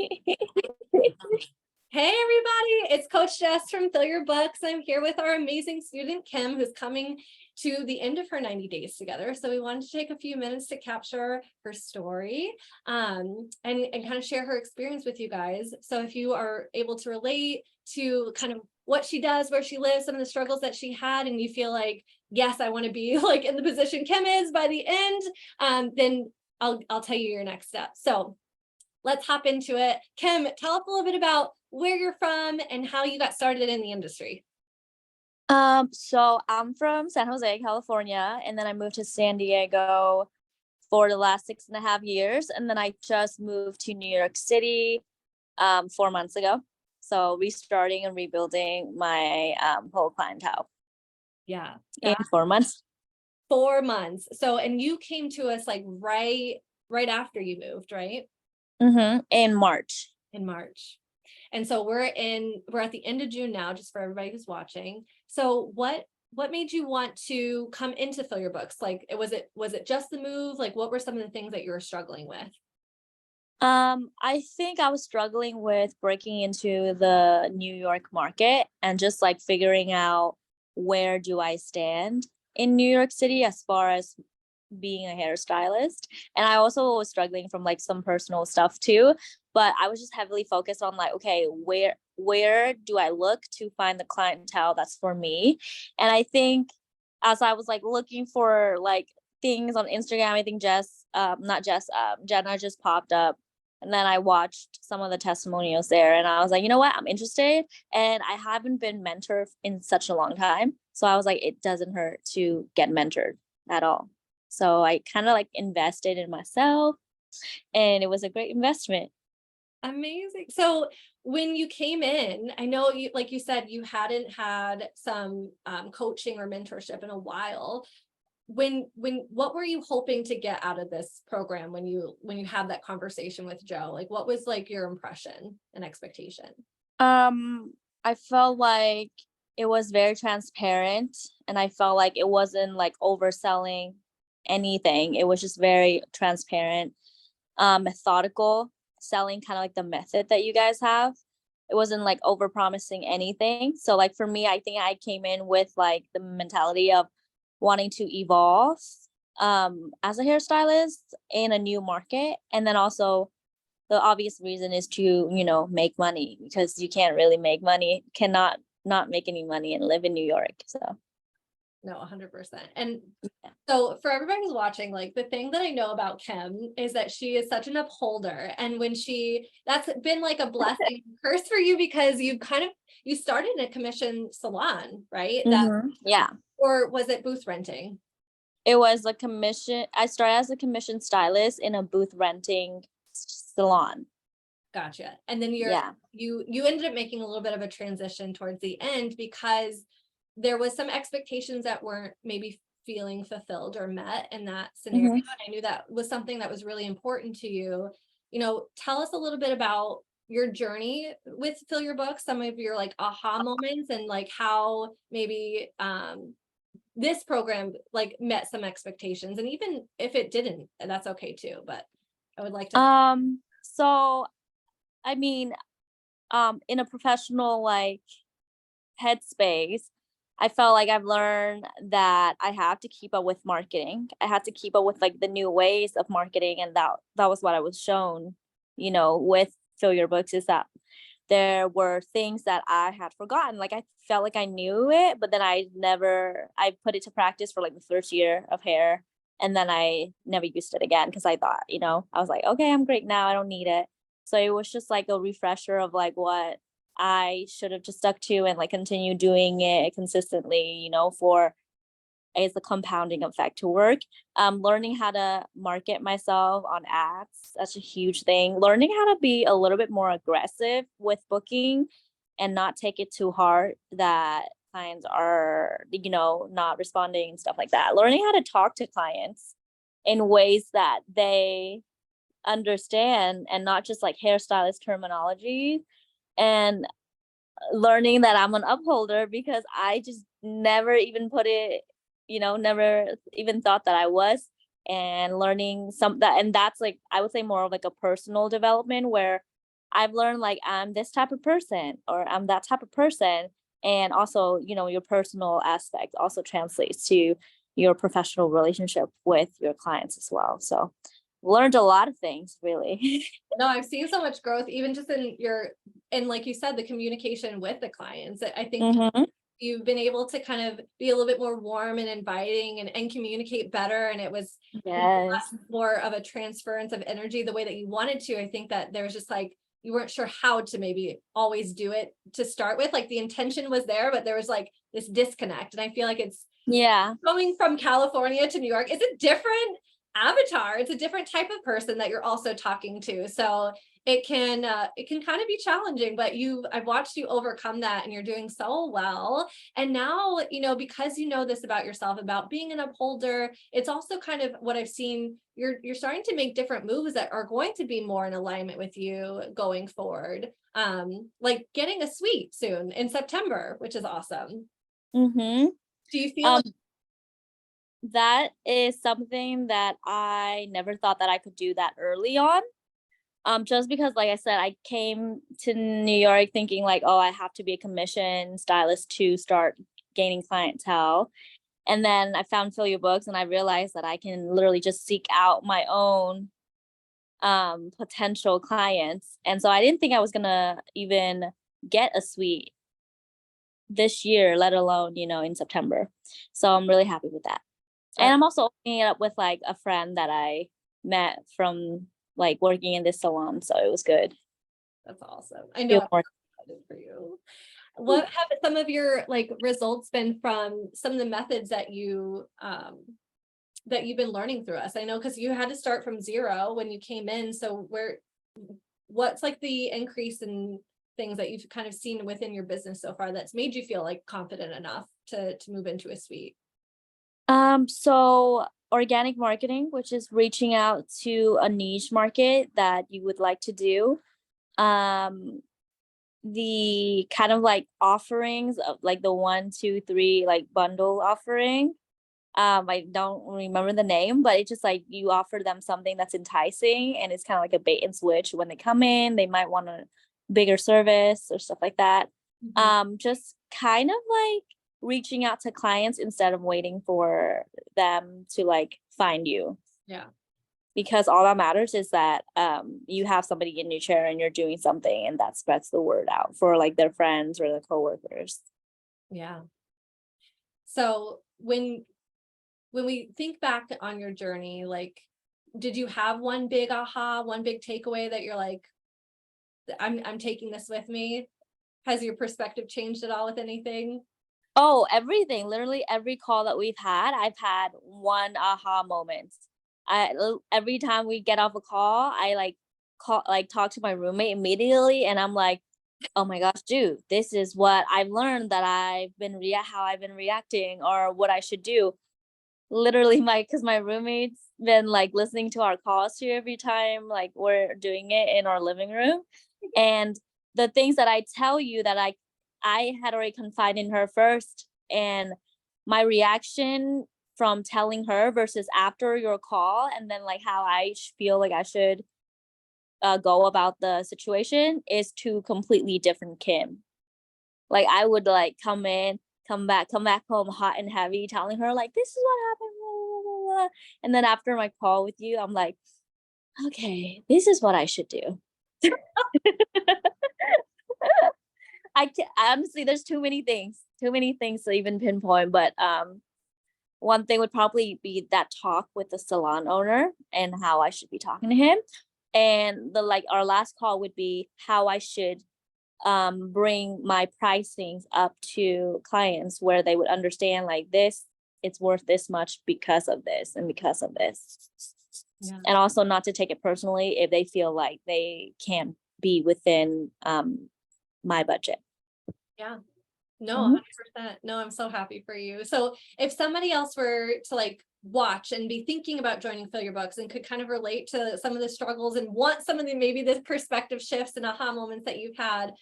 Hey everybody, it's Coach Jess from Fill Your Books. I'm here with our amazing student Kim, who's coming to the end of her 90 days together. So we wanted to take a few minutes to capture her story and kind of share her experience with you guys. So if you are able to relate to kind of what she does, where she lives, some of the struggles that she had, and you feel like, yes, I want to be like in the position Kim is by the end, then I'll tell you your next step. So let's hop into it. Kim, tell us a little bit about where you're from and how you got started in the industry. So I'm from San Jose, California, and then I moved to San Diego for the last 6.5 years. And then I just moved to New York City 4 months ago. So restarting and rebuilding my whole clientele. Yeah. In 4 months. 4 months. So, and you came to us like right after you moved, right? In March. In March. And so we're at the end of June now, just for everybody who's watching. So what made you want to come into Fill Your Books? Like, was it just the move? Like, what were some of the things that you were struggling with? I think I was struggling with breaking into the New York market and just like figuring out where do I stand in New York City as far as being a hairstylist. And I also was struggling from like some personal stuff too, but I was just heavily focused on like, okay, where do I look to find the clientele that's for me? And I think as I was like looking for like things on Instagram, I think Jenna just popped up. And then I watched some of the testimonials there and I was like, you know what, I'm interested. And I haven't been mentored in such a long time. So I was like, it doesn't hurt to get mentored at all. So I kind of like invested in myself and it was a great investment. Amazing. So when you came in, I know you, like you said, you hadn't had some coaching or mentorship in a while. What were you hoping to get out of this program when you had that conversation with Joe? Like, what was like your impression and expectation? I felt like it was very transparent and I felt like it wasn't like overselling anything. It was just very transparent, methodical, selling kind of like the method that you guys have. It wasn't like over promising anything. So like for me, I think I came in with like the mentality of wanting to evolve as a hairstylist in a new market. And then also the obvious reason is to, make money because you can't really make money, cannot not make any money and live in New York. So no, 100%. And so for everybody who's watching, like the thing that I know about Kim is that she is such an upholder. And that's been like a blessing curse for you because you started in a commission salon, right? Yeah. Or was it booth renting? It was a commission. I started as a commission stylist in a booth renting salon. Gotcha. And then you ended up making a little bit of a transition towards the end because there was some expectations that weren't maybe feeling fulfilled or met in that scenario. And I knew that was something that was really important to you. Tell us a little bit about your journey with Fill Your Books, some of your like aha moments and like how maybe this program like met some expectations, and even if it didn't, that's okay too, but I would like to so I mean in a professional like headspace, I felt like I've learned that I have to keep up with marketing. I had to keep up with like the new ways of marketing. And that was what I was shown, with Fill Your Books, is that there were things that I had forgotten. Like I felt like I knew it, but then I put it to practice for like the first year of hair. And then I never used it again because I thought, I was like, okay, I'm great now. I don't need it. So it was just like a refresher of like what I should have just stuck to and like continue doing it consistently, for it's the compounding effect to work. Learning how to market myself on ads, that's a huge thing. Learning how to be a little bit more aggressive with booking and not take it too hard that clients are, not responding and stuff like that. Learning how to talk to clients in ways that they understand and not just like hairstylist terminology. And learning that I'm an upholder because I just never even never even thought that I was, and learning and that's like, I would say more of like a personal development where I've learned like I'm this type of person or I'm that type of person. And also, your personal aspect also translates to your professional relationship with your clients as well. So learned a lot of things really. No, I've seen so much growth, even just and like you said, the communication with the clients. I think Hmm. you've been able to kind of be a little bit more warm and inviting and communicate better. And it was Yes. more of a transference of energy the way that you wanted to. I think that there was just like, you weren't sure how to maybe always do it to start with. Like the intention was there, but there was like this disconnect. And I feel like it's Yeah. going from California to New York. It's a different avatar. It's a different type of person that you're also talking to. So it can kind of be challenging, but I've watched you overcome that and you're doing so well. And now, because you know this about yourself, about being an upholder, it's also kind of what I've seen. You're starting to make different moves that are going to be more in alignment with you going forward. Like getting a suite soon in September, which is awesome. Hmm. Do you feel Um, that is something that I never thought that I could do that early on. Just because, like I said, I came to New York thinking like, oh, I have to be a commission stylist to start gaining clientele. And then I found Fill Your Books and I realized that I can literally just seek out my own potential clients. And so I didn't think I was gonna even get a suite this year, let alone, in September. So I'm really happy with that. And that? I'm also opening it up with like a friend that I met from like working in this salon. So it was good. That's awesome. I know Feel I'm more. excited for you. What have some of your like results been from some of the methods that you've been learning through us? I know because you had to start from zero when you came in. So what's like the increase in things that you've kind of seen within your business so far that's made you feel like confident enough to move into a suite? So organic marketing, which is reaching out to a niche market that you would like to do. Um, the kind of like offerings of like the 1, 2, 3 like bundle offering. I don't remember the name, but it's just like you offer them something that's enticing and it's kind of like a bait and switch. When they come in, they might want a bigger service or stuff like that. Mhm. Just kind of like reaching out to clients instead of waiting for them to like find you. Yeah. Because all that matters is that you have somebody in your chair and you're doing something and that spreads the word out for like their friends or their coworkers. Yeah. So when we think back on your journey, like, did you have one big aha, one big takeaway that you're like, I'm taking this with me? Has your perspective changed at all with anything? Oh, everything. Literally every call that we've had, I've had one aha moment. Every time we get off a call, I talk to my roommate immediately and I'm like, "Oh my gosh, dude, this is what I've learned that how I've been reacting or what I should do." Literally cuz my roommate's been like listening to our calls here every time like we're doing it in our living room. And the things that I tell you that I had already confided in her first, and my reaction from telling her versus after your call, and then like how I feel like I should go about the situation is two completely different Kim. Like I would like come back home hot and heavy, telling her like this is what happened, blah, blah, blah. And then after my call with you, I'm like, okay, this is what I should do. Honestly, there's too many things to even pinpoint. But one thing would probably be that talk with the salon owner and how I should be talking to him. And our last call would be how I should bring my pricings up to clients where they would understand like this, it's worth this much because of this and because of this. Yeah. And also not to take it personally if they feel like they can't be within my budget. Yeah. No, Mhm. 100%. No, I'm so happy for you. So if somebody else were to like watch and be thinking about joining Fill Your Books and could kind of relate to some of the struggles and want some of the maybe the perspective shifts and aha moments that you've had,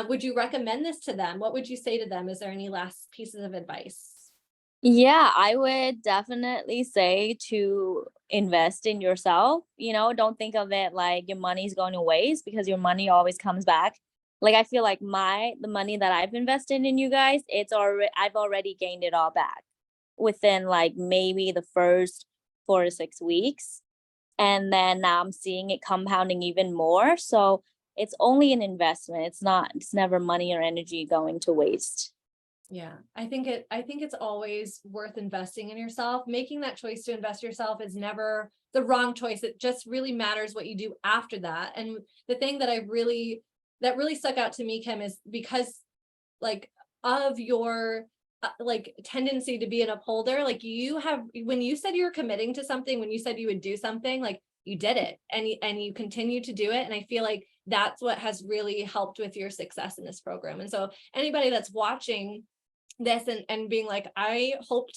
would you recommend this to them? What would you say to them? Is there any last pieces of advice? Yeah, I would definitely say to invest in yourself. Don't think of it like your money's going to waste, because your money always comes back. Like, I feel like the money that I've invested in you guys, I've already gained it all back within like maybe the first 4 to 6 weeks. And then now I'm seeing it compounding even more. So it's only an investment. It's never money or energy going to waste. Yeah, I think it's always worth investing in yourself. Making that choice to invest yourself is never the wrong choice. It just really matters what you do after that. And the thing that really stuck out to me, Kim, is because like of your like tendency to be an upholder, like when you said you were committing to something, when you said you would do something, like you did it, and you continue to do it. And I feel like that's what has really helped with your success in this program. And so anybody that's watching this and being like, I hope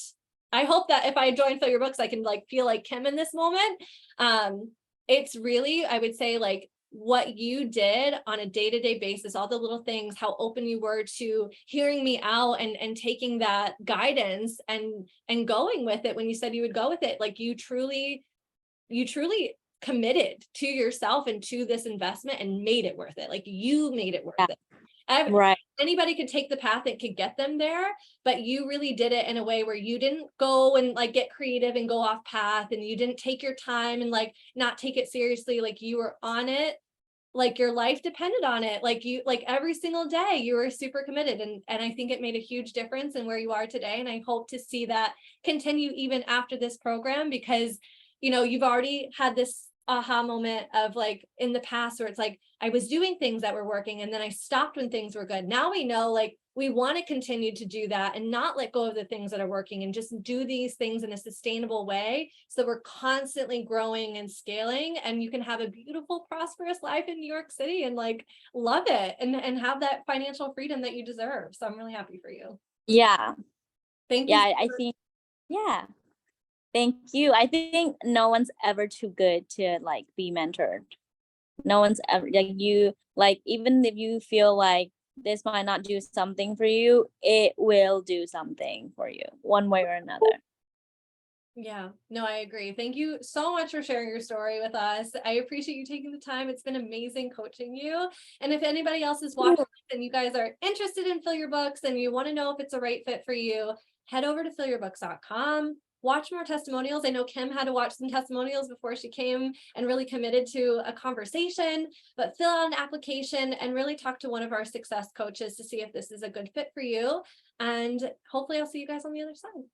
that if I join Fill Your Books, I can like feel like Kim in this moment. It's really, I would say, like what you did on a day-to-day basis, all the little things, how open you were to hearing me out and taking that guidance and going with it when you said you would go with it. Like you truly committed to yourself and to this investment and made it worth it. Like you made it worth it. Right. Anybody could take the path that could get them there, but you really did it in a way where you didn't go and like get creative and go off path, and you didn't take your time and like not take it seriously. Like you were on it, like your life depended on it. Like every single day you were super committed, and I think it made a huge difference in where you are today. And I hope to see that continue even after this program, because you've already had this aha moment of like in the past where it's like I was doing things that were working and then I stopped when things were good. Now we know like we want to continue to do that and not let go of the things that are working, and just do these things in a sustainable way so we're constantly growing and scaling, and you can have a beautiful, prosperous life in New York City and like love it and have that financial freedom that you deserve. So I'm really happy for you. Yeah. Thank you. Yeah, I think, yeah. Thank you. I think no one's ever too good to like be mentored. No one's ever like even if you feel like this might not do something for you, it will do something for you one way or another. Yeah, no, I agree. Thank you so much for sharing your story with us. I appreciate you taking the time. It's been amazing coaching you. And if anybody else is watching and you guys are interested in Fill Your Books and you want to know if it's a right fit for you, head over to fillyourbooks.com. Watch more testimonials. I know Kim had to watch some testimonials before she came and really committed to a conversation, but fill out an application and really talk to one of our success coaches to see if this is a good fit for you. And hopefully I'll see you guys on the other side.